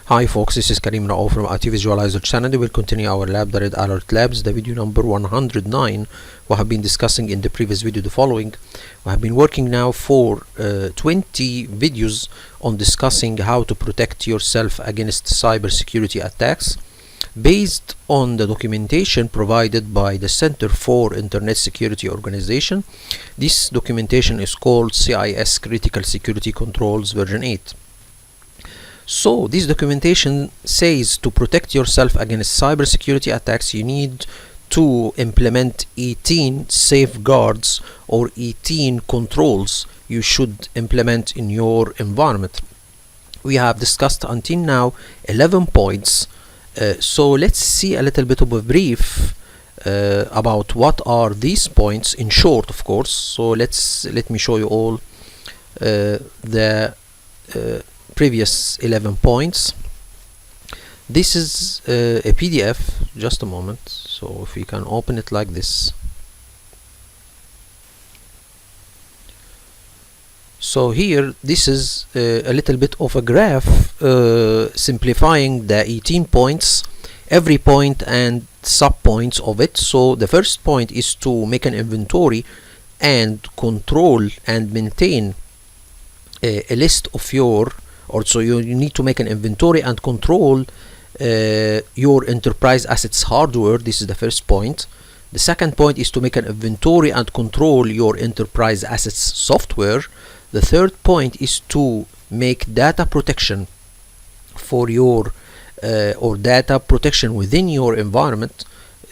Hi folks, this is Karim Rao from IT Visualizer channel. We will continue our lab, the Red Alert Labs, the video number 109. We have been discussing in the previous video the following. We have been working now for 20 videos on discussing how to protect yourself against cybersecurity attacks based on the documentation provided by the Center for Internet Security Organization. This documentation is called CIS Critical Security Controls version 8. So this documentation says to protect yourself against cybersecurity attacks, you need to implement 18 safeguards or 18 controls you should implement in your environment. We have discussed until now 11 points. So let's see a little bit of a brief about what are these points in short, of course. So let me show you all the previous 11 points. This is a PDF. Just a moment. So if we can open it like this. So here this is a little bit of a graph simplifying the 18 points, every point and sub points of it. So the first point is to make an inventory and control and maintain a list of your so you need to make an inventory and control your enterprise assets hardware. This is the first point. The second point is to make an inventory and control your enterprise assets software. The third point is to make data protection for your or data protection within your environment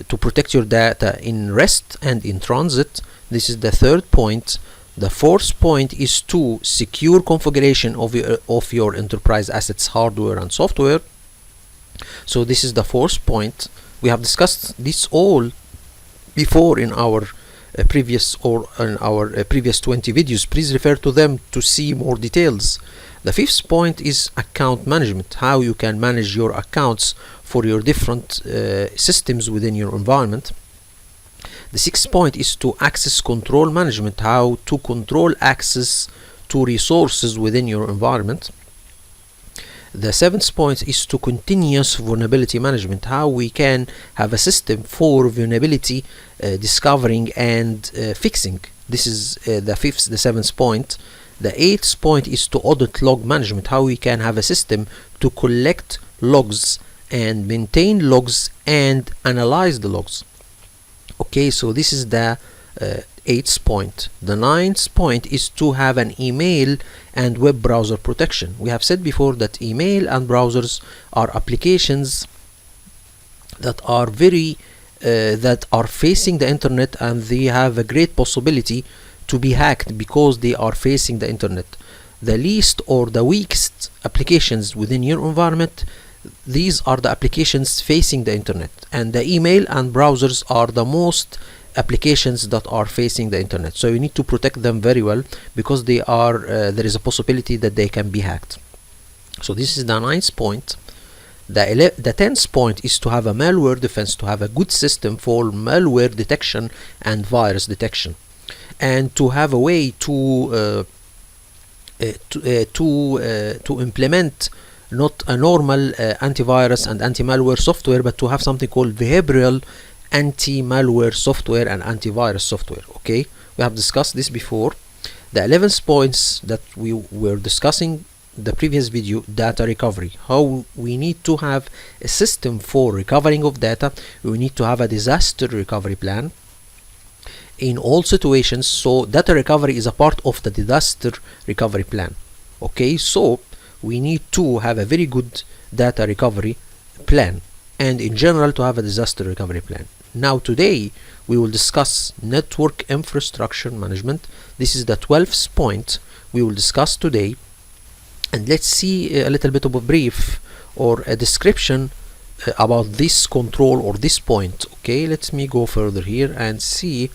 to protect your data in rest and in transit. This is the third point. The fourth point is to secure configuration of your enterprise assets hardware and software. So this is the fourth point. We have discussed this all before in our previous 20 videos. Please refer to them to see more details. The fifth point is account management, how you can manage your accounts for your different systems within your environment. The sixth point is to access control management, how to control access to resources within your environment. The seventh point is to continuous vulnerability management, how we can have a system for vulnerability discovering and fixing. This is the seventh point. The eighth point is to audit log management, how we can have a system to collect logs and maintain logs and analyze the logs. Okay, so this is the eighth point. The ninth point is to have an email and web browser protection. We have said before that email and browsers are applications that are that are facing the internet, and they have a great possibility to be hacked because they are facing the internet. The least or the weakest applications within your environment, these are the applications facing the internet, and the email and browsers are the most applications that are facing the internet. So you need to protect them very well because they are there is a possibility that they can be hacked. So this is the ninth point. The 10th point is to have a malware defense, to have a good system for malware detection and virus detection, and to have a way to implement not a normal antivirus and anti-malware software, but to have something called behavioral anti-malware software and antivirus software. Okay, we have discussed this before. The 11th points that we were discussing the previous video, data recovery, how we need to have a system for recovering of data. We need to have a disaster recovery plan in all situations. So data recovery is a part of the disaster recovery plan. Okay, so we need to have a very good data recovery plan, and in general to have a disaster recovery plan. Now today we will discuss network infrastructure management. This is the 12th point we will discuss today, and let's see a little bit of a brief or a description about this control or this point. Okay, let me go further here and see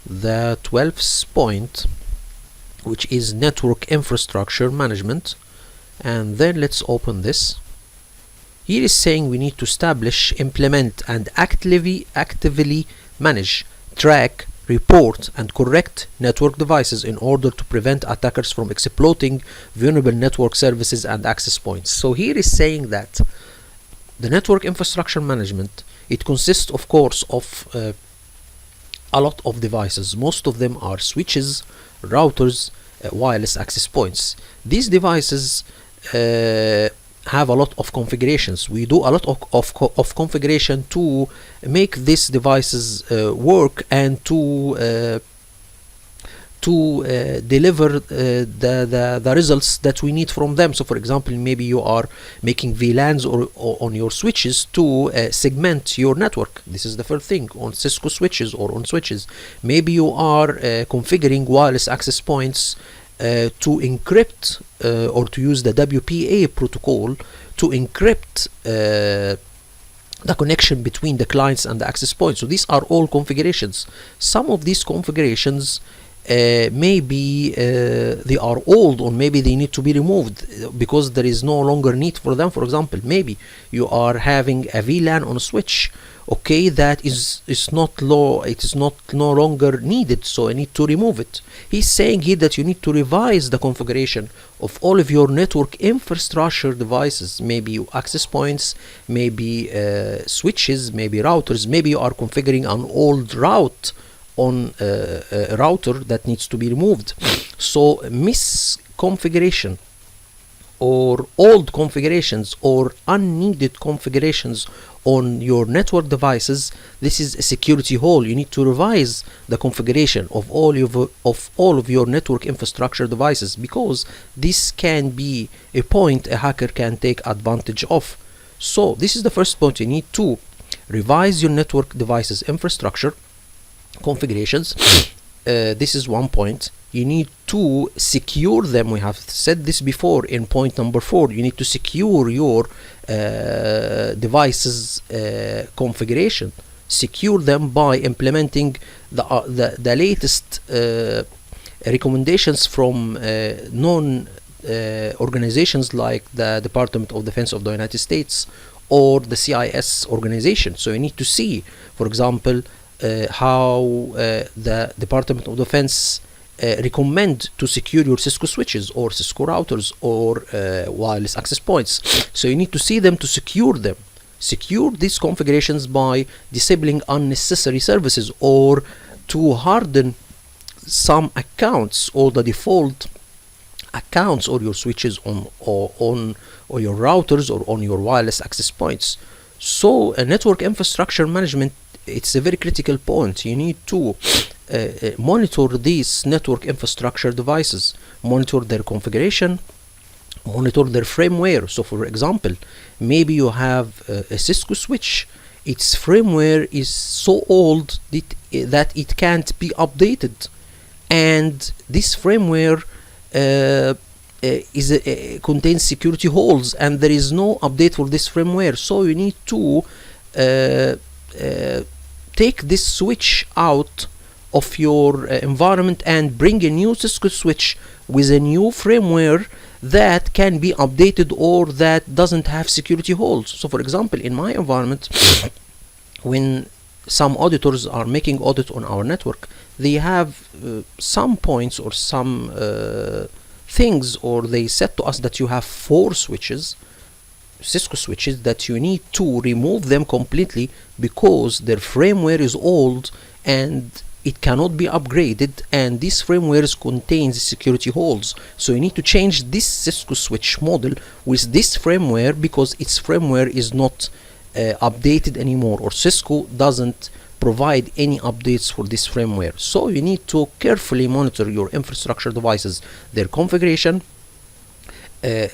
the 12th point, which is network infrastructure management. And then let's open this. Here is saying we need to establish, implement, and actively manage, track, report and correct network devices in order to prevent attackers from exploiting vulnerable network services and access points. So here is saying that the network infrastructure management, it consists of course of a lot of devices. Most of them are switches, routers, wireless access points. These devices have a lot of configurations. We do a lot of configuration to make these devices work and to deliver the results that we need from them. So for example, maybe you are making VLANs or on your switches to segment your network. This is the first thing on Cisco switches or on switches. Maybe you are configuring wireless access points to encrypt or to use the WPA protocol to encrypt the connection between the clients and the access points. So these are all configurations. Some of these configurations maybe they are old, or maybe they need to be removed because there is no longer need for them. For example, maybe you are having a VLAN on a switch, okay, that is not no longer needed, so I need to remove it. He's saying here that you need to revise the configuration of all of your network infrastructure devices, maybe access points, maybe switches, maybe routers. Maybe you are configuring an old route on a router that needs to be removed. So misconfiguration or old configurations or unneeded configurations on your network devices, this is a security hole. You need to revise the configuration of all of your network infrastructure devices, because this can be a point a hacker can take advantage of. So this is the first point. You need to revise your network devices infrastructure configurations. This is one point. You need to secure them. We have said this before in point number 4. You need to secure your devices configuration. Secure them by implementing the latest recommendations from known organizations like the Department of Defense of the United States or the CIS organization. So you need to see, for example, how the Department of Defense recommend to secure your Cisco switches or Cisco routers or wireless access points. So you need to see them to secure them. Secure these configurations by disabling unnecessary services or to harden some accounts or the default accounts or your switches on your routers or on your wireless access points. So a network infrastructure management, it's a very critical point. You need to monitor these network infrastructure devices, monitor their configuration, monitor their firmware. So for example, maybe you have a Cisco switch. Its firmware is so old that it can't be updated, and this firmware contains security holes, and there is no update for this firmware. So you need to take this switch out of your environment and bring a new Cisco switch with a new firmware that can be updated or that doesn't have security holes. So for example, in my environment, when some auditors are making audit on our network, they have some points or some things, or they said to us that you have 4 switches, Cisco switches, that you need to remove them completely because their firmware is old and it cannot be upgraded, and these firmwares contains security holes. So you need to change this Cisco switch model with this firmware because its firmware is not updated anymore, or Cisco doesn't provide any updates for this firmware. So you need to carefully monitor your infrastructure devices, their configuration,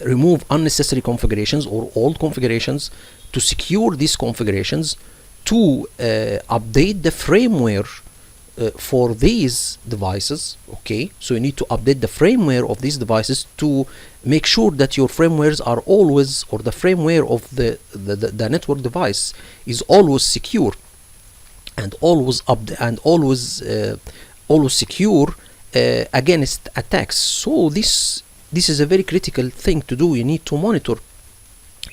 remove unnecessary configurations or old configurations, to secure these configurations, to update the firmware for these devices. Okay, so you need to update the firmware of these devices to make sure that your firmwares are always, or the firmware of the network device is always secure and always always secure against attacks. So this is a very critical thing to do. You need to monitor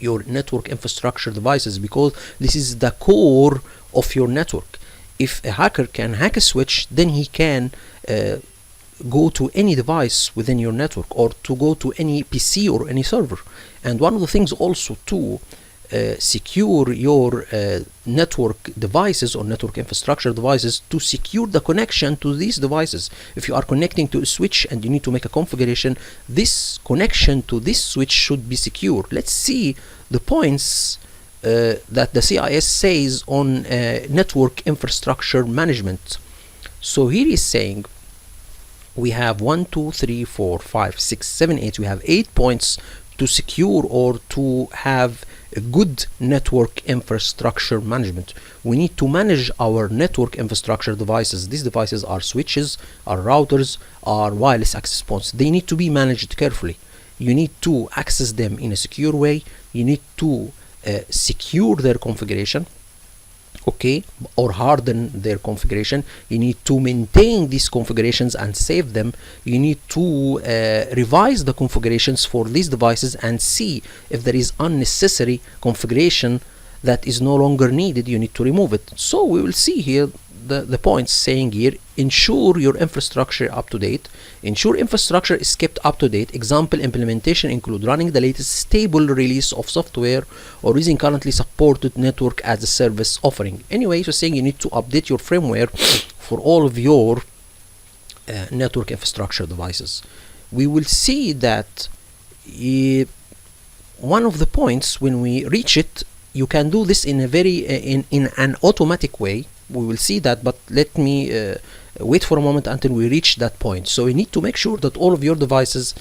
your network infrastructure devices because this is the core of your network. if a hacker can hack a switch, then he can go to any device within your network, or to go to any PC or any server. And one of the things also to secure your network devices or network infrastructure devices, to secure the connection to these devices. If you are connecting to a switch and you need to make a configuration, this connection to this switch should be secure. Let's see the points that the CIS says on network infrastructure management. So here is saying we have 1, 2, 3, 4, 5, 6, 7, 8. We have 8 points to secure or to have a good network infrastructure management. We need to manage our network infrastructure devices. These devices are switches, are routers, are wireless access points. They need to be managed carefully. You need to access them in a secure way. You need to secure their configuration, okay, or harden their configuration. You need to maintain these configurations and save them. You need to revise the configurations for these devices and see if there is unnecessary configuration that is no longer needed. You need to remove it. So we will see here the points saying here: ensure your infrastructure up to date. Ensure infrastructure is kept up to date. Example implementation include running the latest stable release of software or using currently supported network as a service offering. Anyway, so saying you need to update your firmware for all of your network infrastructure devices. We will see that one of the points, when we reach it, you can do this in a very in an automatic way. We will see that, but let me wait for a moment until we reach that point. So you need to make sure that all of your devices,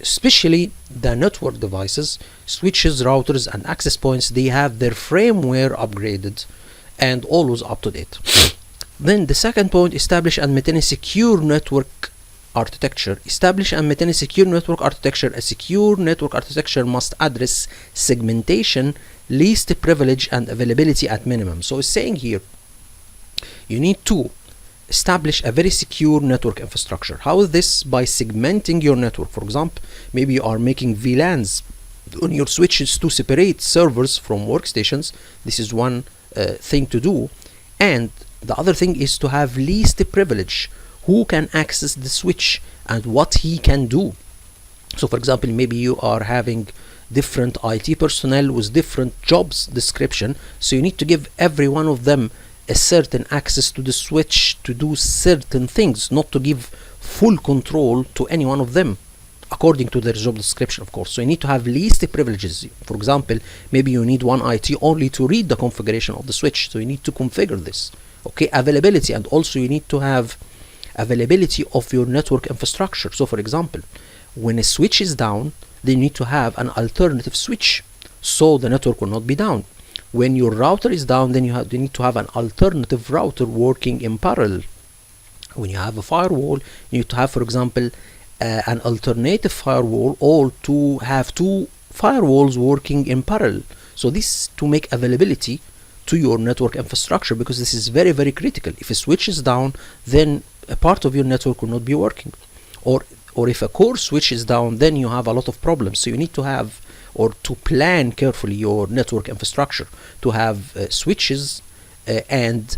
especially the network devices, switches, routers, and access points, they have their firmware upgraded and always up to date. Then the second point: establish and maintain a secure network architecture. Establish and maintain a secure network architecture. A secure network architecture must address segmentation, least privilege, and availability at minimum. So it's saying here you need to establish a very secure network infrastructure. How is this? By segmenting your network. For example, maybe you are making VLANs on your switches to separate servers from workstations. This is one thing to do. And the other thing is to have least privilege. Who can access the switch and what he can do. So for example, maybe you are having different IT personnel with different jobs description. So you need to give every one of them a certain access to the switch to do certain things, not to give full control to any one of them according to their job description, of course. So you need to have least privileges. For example, maybe you need one IT only to read the configuration of the switch, so you need to configure this. Okay, availability, and also you need to have availability of your network infrastructure. So for example, when a switch is down, then you need to have an alternative switch so the network will not be down. When your router is down, then you need to have an alternative router working in parallel. When you have a firewall, you need to have, for example, an alternative firewall, or to have two firewalls working in parallel. So this to make availability to your network infrastructure, because this is very, very critical. If a switch is down, then a part of your network will not be working. Or if a core switch is down, then you have a lot of problems. So you need to have, or to plan carefully your network infrastructure, to have switches and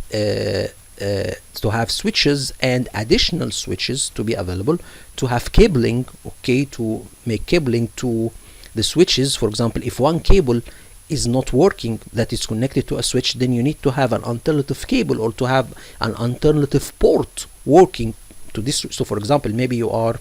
additional switches to be available, to have cabling, okay, to make cabling to the switches. For example, if one cable is not working that is connected to a switch, then you need to have an alternative cable, or to have an alternative port working to this. So for example, maybe you are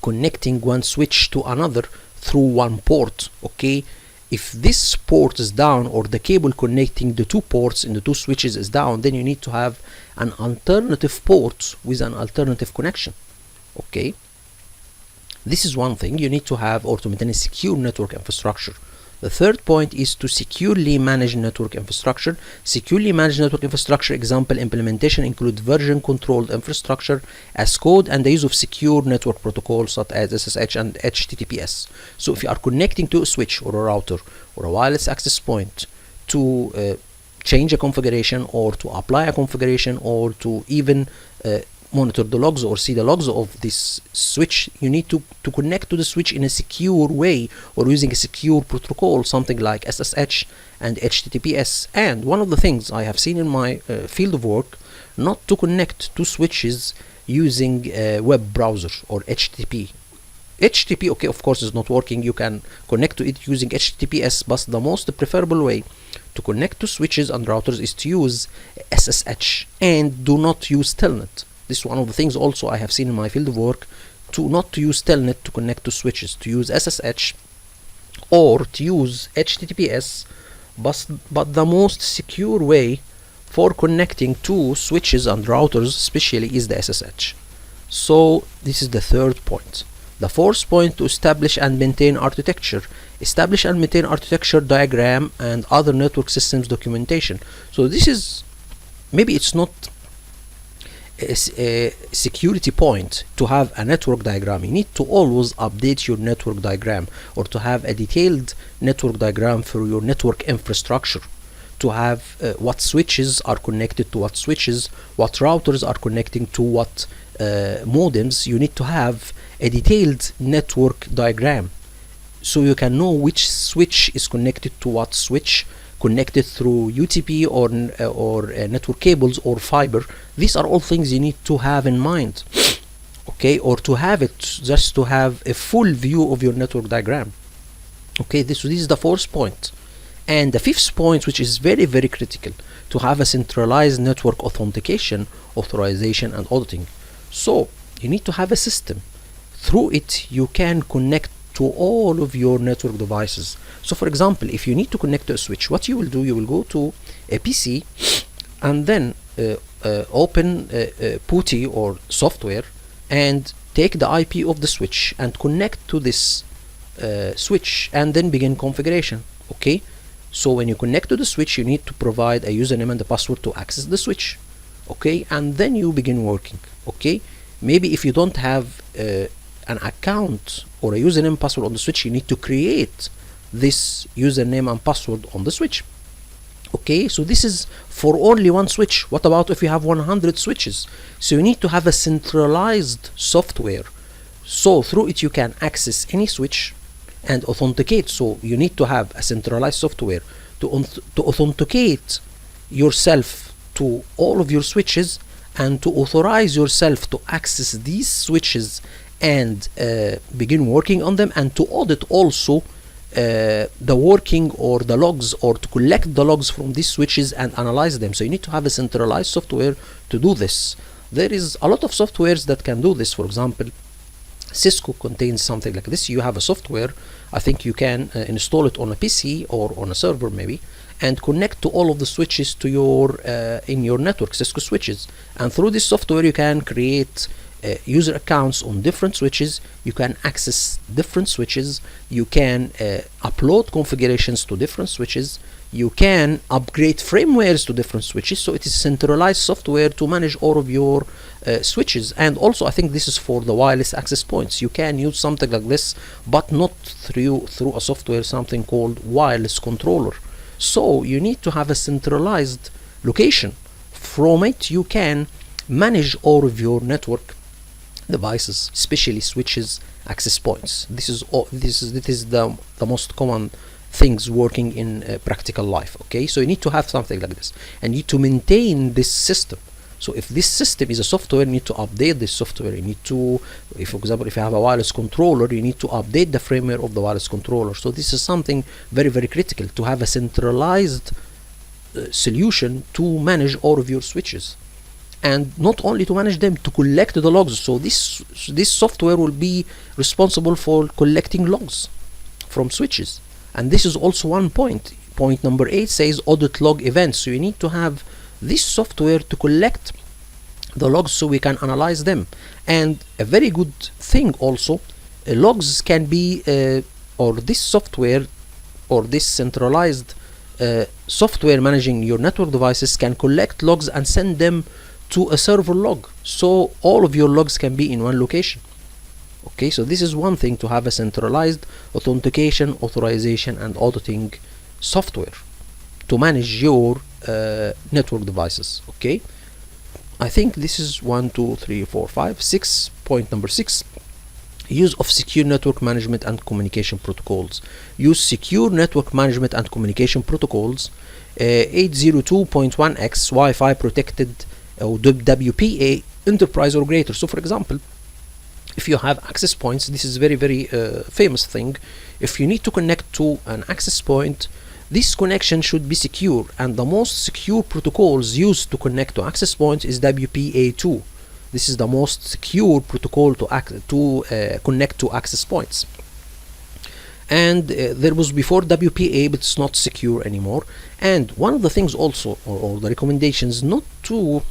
connecting one switch to another through one port. Okay, if this port is down, or the cable connecting the two ports in the two switches is down, then you need to have an alternative port with an alternative connection. Okay, this is one thing you need to have, or to maintain a secure network infrastructure. The third point is to securely manage network infrastructure. Securely manage network infrastructure example implementation include version controlled infrastructure as code and the use of secure network protocols such as SSH and HTTPS. So if you are connecting to a switch or a router or a wireless access point to change a configuration, or to apply a configuration, or to even monitor the logs or see the logs of this switch, you need to connect to the switch in a secure way or using a secure protocol, something like SSH and HTTPS. And one of the things I have seen in my field of work, not to connect to switches using a web browser or HTTP. HTTP, okay, of course, is not working. You can connect to it using HTTPS, but the most preferable way to connect to switches and routers is to use SSH, and do not use Telnet. This is one of the things also I have seen in my field of work, not to use Telnet to connect to switches, to use SSH or to use HTTPS, but the most secure way for connecting to switches and routers especially is the SSH. So this is the third point. The fourth point, to establish and maintain architecture. Establish and maintain architecture diagram and other network systems documentation. So this is, maybe it's not a security point to have a network diagram. You need to always update your network diagram, or to have a detailed network diagram for your network infrastructure, to have what switches are connected to what switches, what routers are connecting to what modems. You need to have a detailed network diagram so you can know which switch is connected to what switch, connected through UTP or network cables or fiber. These are all things you need to have in mind, okay, or to have it, just to have a full view of your network diagram. Okay, this is the fourth point. And the fifth point, which is very, very critical, to have a centralized network authentication, authorization, and auditing. So you need to have a system. Through it, you can connect to all of your network devices. So for example, if you need to connect to a switch, what you will do, you will go to a PC and then open PuTTY or software and take the IP of the switch and connect to this switch, and then begin configuration. Okay, so when you connect to the switch, you need to provide a username and a password to access the switch. Okay, and then you begin working. Okay, maybe if you don't have an account or a username password on the switch, you need to create this username and password on the switch. Okay, so this is for only one switch. What about if you have 100 switches? So you need to have a centralized software, so through it you can access any switch and authenticate. So you need to have a centralized software to authenticate yourself to all of your switches, and to authorize yourself to access these switches and begin working on them, and to audit also the working or the logs, or to collect the logs from these switches and analyze them. So you need to have a centralized software to do this. There is a lot of softwares that can do this. For example, Cisco contains something like this. You have a software, I think you can install it on a PC or on a server maybe, and connect to all of the switches to your in your network, Cisco switches. And through this software you can create user accounts on different switches. You can access different switches. You can upload configurations to different switches. You can upgrade firmwares to different switches. So it is centralized software to manage all of your switches. And also I think this is for the wireless access points. You can use something like this, but not through a software, something called wireless controller. So you need to have a centralized location. From it you can manage all of your network devices, especially switches, access points. This is the most common things working in practical life. Okay, so you need to have something like this, and you need to maintain this system. So if this system is a software, you need to update this software. You need to, if for example, if you have a wireless controller, you need to update the firmware of the wireless controller. So this is something very, very critical, to have a centralized solution to manage all of your switches. And not only to manage them, to collect the logs. So this software will be responsible for collecting logs from switches. And this is also one point. Point number 8 says audit log events. So you need to have this software to collect the logs so we can analyze them. And a very good thing also, logs can be, or this software, or this centralized software managing your network devices can collect logs and send them to a server log, so all of your logs can be in one location. Okay, so this is one thing, to have a centralized authentication, authorization, and auditing software to manage your network devices. Okay, I think this is 1, 2, 3, 4, 5, 6. Point number 6. Use of secure network management and communication protocols. Use secure network management and communication protocols. 802.1x Wi-Fi protected WPA enterprise or greater. So for example, if you have access points, this is very famous thing. If you need to connect to an access point, this connection should be secure, and the most secure protocols used to connect to access points is WPA2. This is the most secure protocol to connect to access points. And there was before WPA, but it's not secure anymore. And one of the things also, or the recommendations, not to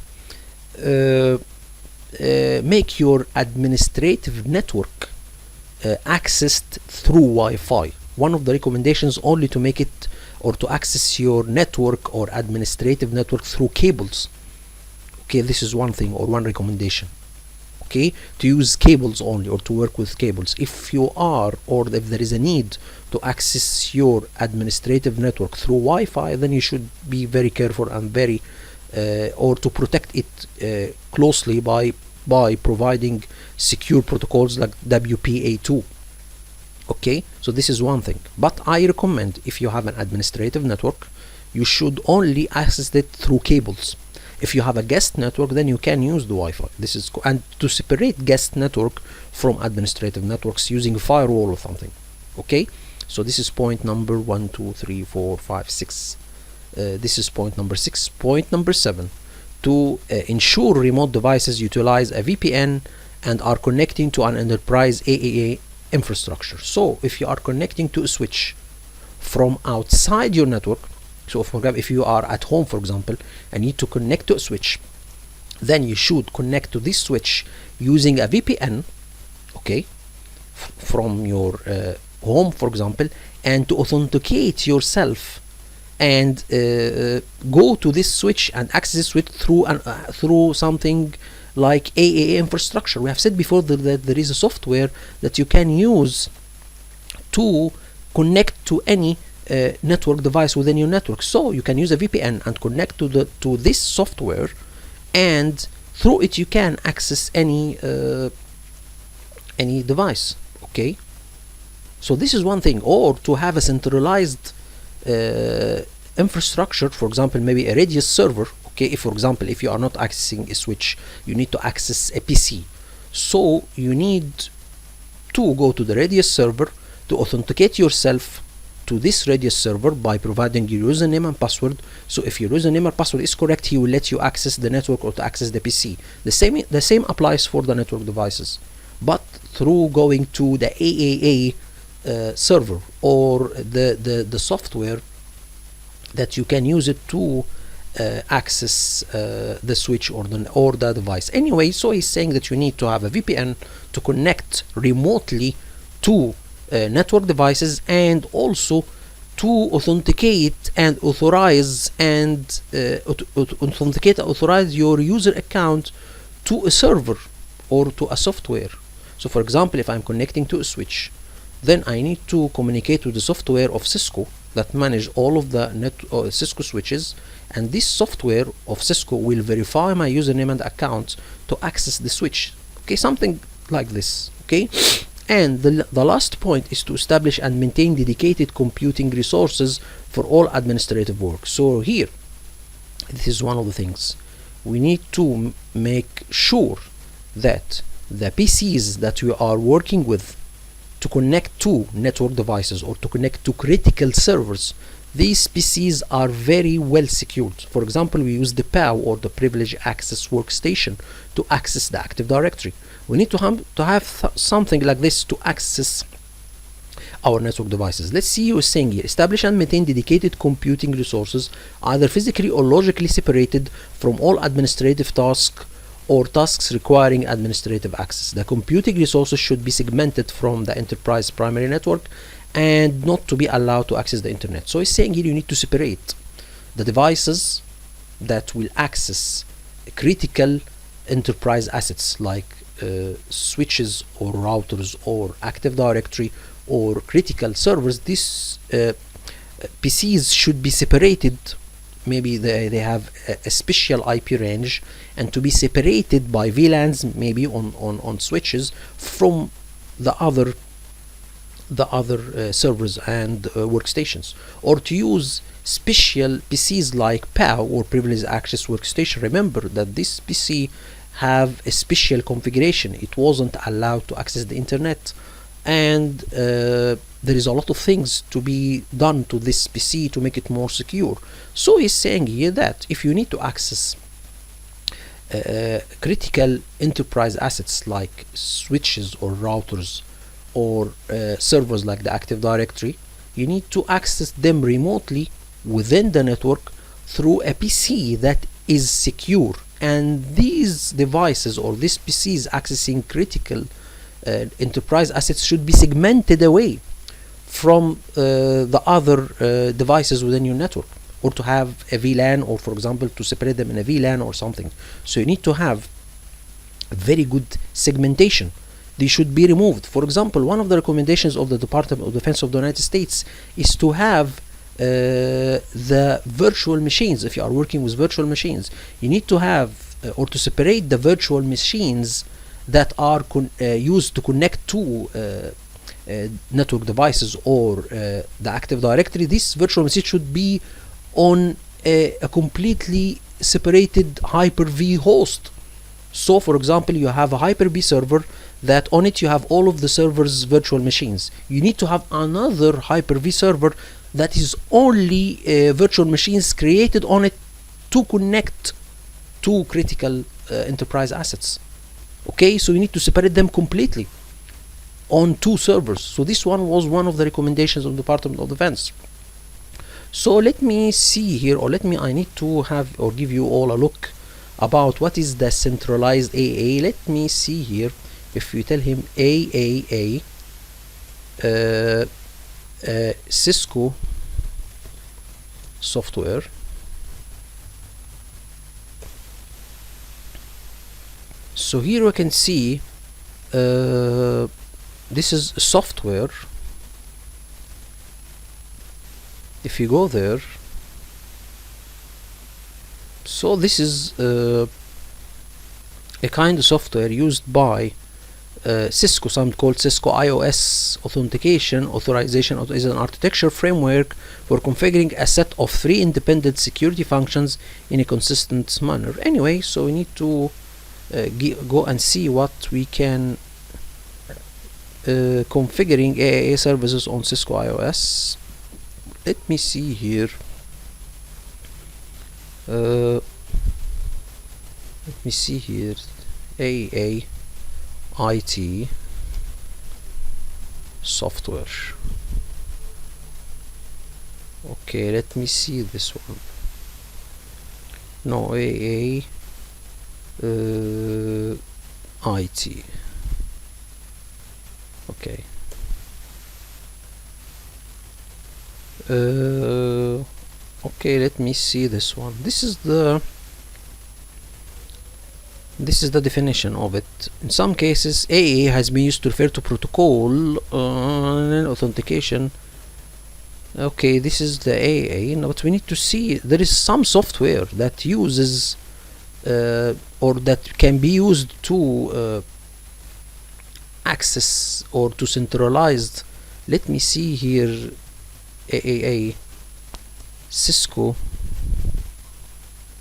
make your administrative network accessed through Wi-Fi. One of the recommendations only to make it, or to access your network or administrative network through cables. Okay, this is one thing, or one recommendation. Okay, to use cables only, or to work with cables. If you are, or if there is a need to access your administrative network through Wi-Fi, then you should be very careful and very or to protect it closely by providing secure protocols like WPA2. Okay, so this is one thing. But I recommend, if you have an administrative network, you should only access it through cables. If you have a guest network, then you can use the Wi-Fi. This is and to separate guest network from administrative networks using a firewall or something. Okay, so this is point number 1, 2, 3, 4, 5, 6. This is point number 6. Point number 7. To ensure remote devices utilize a VPN and are connecting to an enterprise AAA infrastructure. So if you are connecting to a switch from outside your network, so for example, if you are at home, for example, and need to connect to a switch, then you should connect to this switch using a VPN, okay, from your home, for example, and to authenticate yourself and go to this switch and access this switch through something like AAA infrastructure. We have said before that there is a software that you can use to connect to any network device within your network. So you can use a VPN and connect to this software, and through it you can access any device. Okay, so this is one thing. Or to have a centralized infrastructure, for example, maybe a radius server. Okay, if for example, if you are not accessing a switch, you need to access a PC, so you need to go to the radius server to authenticate yourself to this radius server by providing your username and password. So if your username or password is correct, he will let you access the network or to access the PC. The same applies for the network devices, but through going to the AAA server or the software that you can use it to access the switch or the device. Anyway, so he's saying that you need to have a VPN to connect remotely to network devices, and also to authenticate and authorize your user account to a server or to a software. So for example, if I'm connecting to a switch, then I need to communicate with the software of Cisco that manage all of the Cisco switches, and this software of Cisco will verify my username and account to access the switch. Okay, something like this. Okay, and the last point is to establish and maintain dedicated computing resources for all administrative work. So here, this is one of the things we need to make sure that the PCs that we are working with to connect to network devices or to connect to critical servers, these PCs are very well secured. For example, we use the PAW or the Privileged Access Workstation to access the Active Directory. We need to have something like this to access our network devices. Let's see, you're saying here, establish and maintain dedicated computing resources, either physically or logically separated from all administrative tasks or tasks requiring administrative access. The computing resources should be segmented from the enterprise primary network and not to be allowed to access the internet. So he's saying here you need to separate the devices that will access critical enterprise assets like switches or routers or Active Directory or critical servers. These PCs should be separated maybe they have a special IP range, and to be separated by VLANs maybe on switches from the other servers and workstations, or to use special PCs like PAW or privileged access workstation. Remember that this PC have a special configuration. It wasn't allowed to access the internet, and there is a lot of things to be done to this PC to make it more secure. So he's saying here that if you need to access critical enterprise assets like switches or routers or servers like the Active Directory, you need to access them remotely within the network through a PC that is secure. And these devices or this PCs accessing critical enterprise assets should be segmented away from the other devices within your network, or to have a VLAN, or for example to separate them in a VLAN or something. So you need to have a very good segmentation. They should be removed. For example, one of the recommendations of the Department of Defense of the United States is to have the virtual machines. If you are working with virtual machines, you need to have or to separate the virtual machines that are used to connect to network devices or the Active Directory. This virtual machine should be on a completely separated Hyper-V host. So for example, you have a Hyper-V server that on it you have all of the server's virtual machines. You need to have another Hyper-V server that is only virtual machines created on it to connect to critical enterprise assets. Okay, so you need to separate them completely on two servers. So this one was one of the recommendations of the Department of Defense. So let me see here, or I need to have or give you all a look about what is the centralized AA. Let me see here. If you tell him AAA, Cisco software, so here we can see this is software. If you go there, so this is a kind of software used by Cisco, some called Cisco iOS. Authentication, Authorization is an architecture framework for configuring a set of 3 independent security functions in a consistent manner. Anyway, so we need to go and see what we can configuring AAA services on Cisco iOS. Let me see here. Let me see here. AAA IT software. Okay, let me see this one. No, AA IT. Okay. Okay, let me see this one. This is the definition of it. In some cases, AA has been used to refer to protocol and authentication. Okay, this is the AA. Now, but we need to see there is some software that uses or that can be used to access or to centralized. Let me see here. AAA Cisco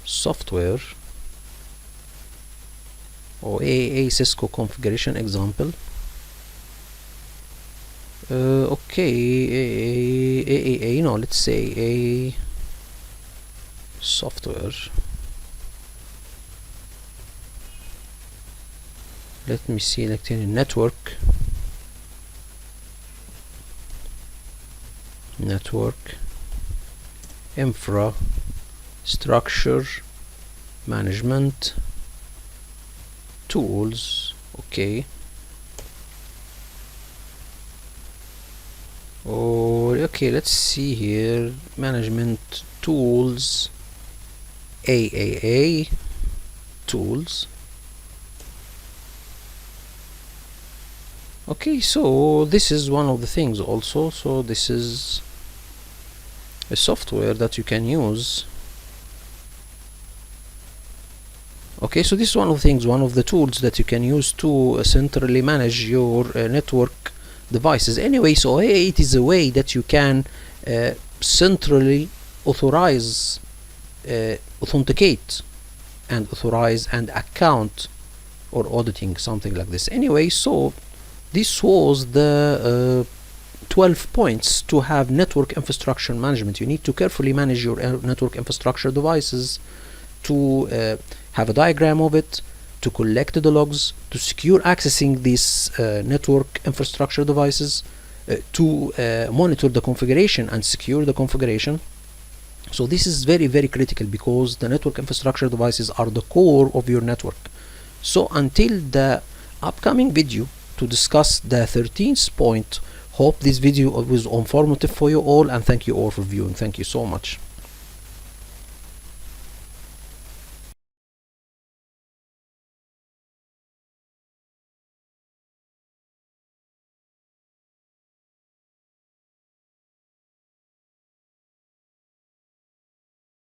software or AAA Cisco configuration example. Okay, AAA, no, let's say a software. Let me see, like network infrastructure management tools. Okay, okay, let's see here, management tools, AAA tools. Okay, so this is one of the things also. So this is a software that you can use Okay, so this is one of the things, one of the tools that you can use to centrally manage your network devices. Anyway, so it is a way that you can centrally authorize, authenticate and authorize and account or auditing, something like this. Anyway, so this was the 12 points to have network infrastructure management. You need to carefully manage your network infrastructure devices, to have a diagram of it, to collect the logs, to secure accessing these network infrastructure devices, to monitor the configuration and secure the configuration. So this is very, very critical, because the network infrastructure devices are the core of your network. So until the upcoming video to discuss the 13th point, hope this video was informative for you all, and thank you all for viewing. Thank you so much.